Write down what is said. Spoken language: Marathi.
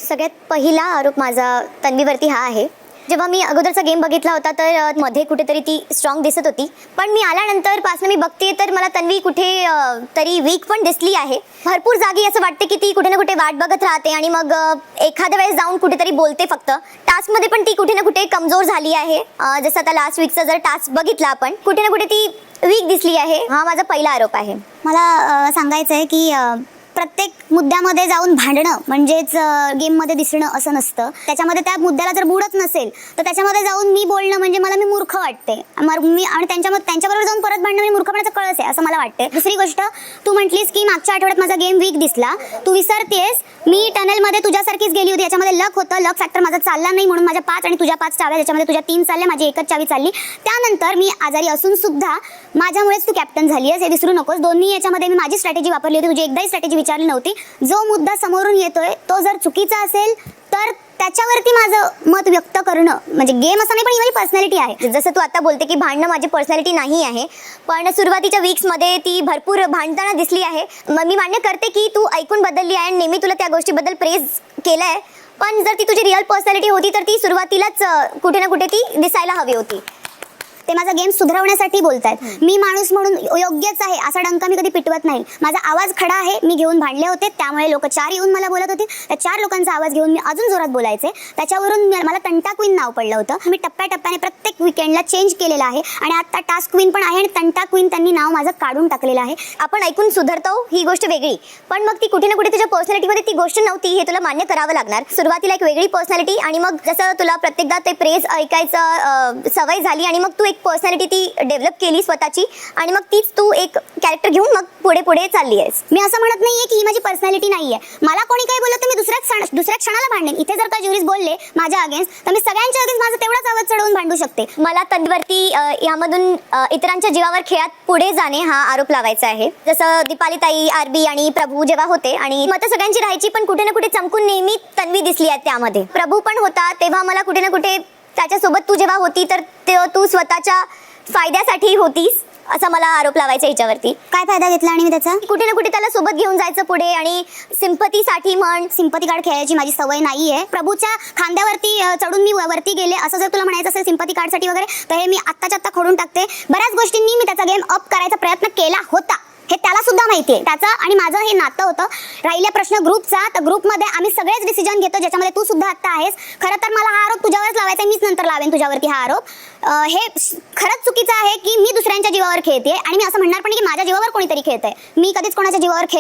सगळ्यात पहिला आरोप माझा तन्वीवरती हा आहे. जेव्हा मी अगोदरचा गेम बघितला होता तर मध्ये कुठेतरी ती स्ट्रॉंग दिसत होती, पण मी आल्यानंतर पासून मी बघते तर मला तन्वी कुठे तरी वीक पण दिसली आहे. भरपूर जागी असं वाटते की ती कुठे ना कुठे वाट बघत राहते आणि मग एखाद्या वेळेस जाऊन कुठेतरी बोलते. फक्त टास्कमध्ये पण ती कुठे ना कुठे कमजोर झाली आहे. जसं आता लास्ट वीकचा जर टास्क बघितला आपण, कुठे ना कुठे ती वीक दिसली आहे. हा माझा पहिला आरोप आहे. मला सांगायचं आहे की प्रत्येक मुद्द्यामध्ये जाऊन भांडणं म्हणजेच गेममध्ये दिसणं असं नसतं. त्याच्यामध्ये त्या मुद्द्याला जर बुडच नसेल तर त्याच्यामध्ये जाऊन मी बोलणं म्हणजे मला मी मूर्ख वाटते. मी आणि त्यांच्याबरोबर जाऊन परत भांडणं मी मूर्खपणाचं कळस आहे असं मला वाटते. दुसरी गोष्ट, तू म्हटलीस की मागच्या आठवड्यात माझा गेम वीक दिसला. तू विसरतेस मी टनेलमध्ये तुझ्यासारखीच गेली होती. याच्यामध्ये लक होतं. लक फॅक्टर माझा चालला नाही म्हणून माझ्या 5 आणि तुझ्या 5 चाव्या, त्याच्यामध्ये तुझ्या 3 चालल्या, माझी एकच चावी चालली. त्यानंतर मी आजारी असून सुद्धा माझ्यामुळेच तू कॅप्टन झाली आहेस हे विसरू नकोस. दोन्ही याच्यामध्ये मी माझी स्ट्रॅटेजी वापरली होती, तुझी एकदाही स्ट्रॅटेजी विचारली नव्हती. जो मुद्दा समोरून येतोय तो जर चुकीचा असेल तर त्याच्यावरती माझं मत व्यक्त करणं म्हणजे गेम असं नाही, पण ही माझी पर्सनॅलिटी आहे. जसं तू आता बोलते की भांडणं माझी पर्सनॅलिटी नाही आहे, पण सुरुवातीच्या वीक्समध्ये ती भरपूर भांडताना दिसली आहे. मग मी मान्य करते की तू ऐकून बदलली आहे आणि नेहमी तुला त्या गोष्टीबद्दल प्रेज केलं आहे, पण जर ती तुझी रिअल पर्सनॅलिटी होती तर ती सुरुवातीलाच कुठे ना कुठे ती दिसायला हवी होती. ते माझा गेम सुधारवण्यासाठी बोलतायत. मी माणूस म्हणून योग्यच आहे असा डंका मी कधी पिटवत नाही. माझा आवाज खडा आहे. मी घेऊन भांडले होते, त्यामुळे लोक 4 येऊन मला बोलत होते. त्या 4 लोकांचा आवाज घेऊन मी अजून जोरात बोलायचे. त्याच्यावरून मला तंटा क्वीन नाव पडलं होतं. मी टप्प्याटप्प्याने प्रत्येक विकेंडला चेंज केलेलं आहे आणि आता टास्क क्वीन पण आहे आणि तंटा क्वीन त्यांनी नाव माझं काढून टाकलेलं आहे. आपण ऐकून सुधारतो ही गोष्ट वेगळी, पण मग ती कुठे ना कुठे तुझ्या पर्सनॅलिटीमध्ये ती गोष्ट नव्हती हे तुला मान्य करावं लागणार. सुरुवातीला एक वेगळी पर्सनॅलिटी आणि मग जसं तुला प्रत्येकदा ते प्रेज ऐकायचं सवय झाली आणि मग तू एक पर्सनॅलिटी ती डेव्हलप केली स्वतःची आणि मग तीच तू एक कॅरेक्टर घेऊन मग पुढे पुढे चालली आहेस. मी असं म्हणत नाहीये की ही माझी पर्सनॅलिटी नाहीये. मला कोणी काही बोललं तर मी दुसऱ्या क्षणाला भांडेन. इथे जर का ज्युरीज बोलले माझ्या अगेन्स्ट तर मी सगळ्यांच्या अगेन्स्ट माझा तेवढाच आवाज चढवून भांडू शकते. मला तन्वीवरती यामधून इतरांच्या जीवावर खेळात पुढे जाणे हा आरोप लावायचा आहे. जसं दीपालीताई, आरबी आणि प्रभू जेव्हा होते आणि मत सगळ्यांची राहायची, पण कुठे ना कुठे चमकून नेहमी तन्वी दिसली आहे त्यामध्ये. प्रभू पण होता तेव्हा मला कुठे ना कुठे त्याच्यासोबत तू जेव्हा होती तर तू स्वतःच्या फायद्यासाठी होतीस असा मला आरोप लावायचा याच्यावरती. काय फायदा घेतला आणि मी त्याचा? कुठे ना कुठे त्याला सोबत घेऊन जायचं पुढे आणि सिंपतीसाठी म्हण. सिंपती कार्ड खेळायची माझी सवय नाहीये. प्रभूच्या खांद्यावरती चढून मी वरती गेले असं जर तुला म्हणायचं असेल सिंपती कार्डसाठी वगैरे, तर हे मी आत्ताच्या आत्ता खोडून टाकते. बऱ्याच गोष्टींनी मी त्याचा गेम अप करायचा प्रयत्न केला होता, हे त्याला सुद्धा माहिती आहे. त्याचं आणि माझं हे नातं होतं. राहिला प्रश्न ग्रुपचा, तर ग्रुपमध्ये आम्ही सगळेच डिसिजन घेतो ज्याच्यामध्ये तू सुद्धा आत्ता आहेस. खरं तर मला हा आरोप तुझ्यावरच लावायचा आहे. मीच नंतर लावेन तुझ्यावरती हा आरोप. हे खरंच चुकीचं आहे की मी दुसऱ्यांच्या जीवावर खेळते आणि मी असं म्हणणार पण की माझ्या जीवावर कोणीतरी खेळतंय. मी कधीच कोणाच्या जीवावर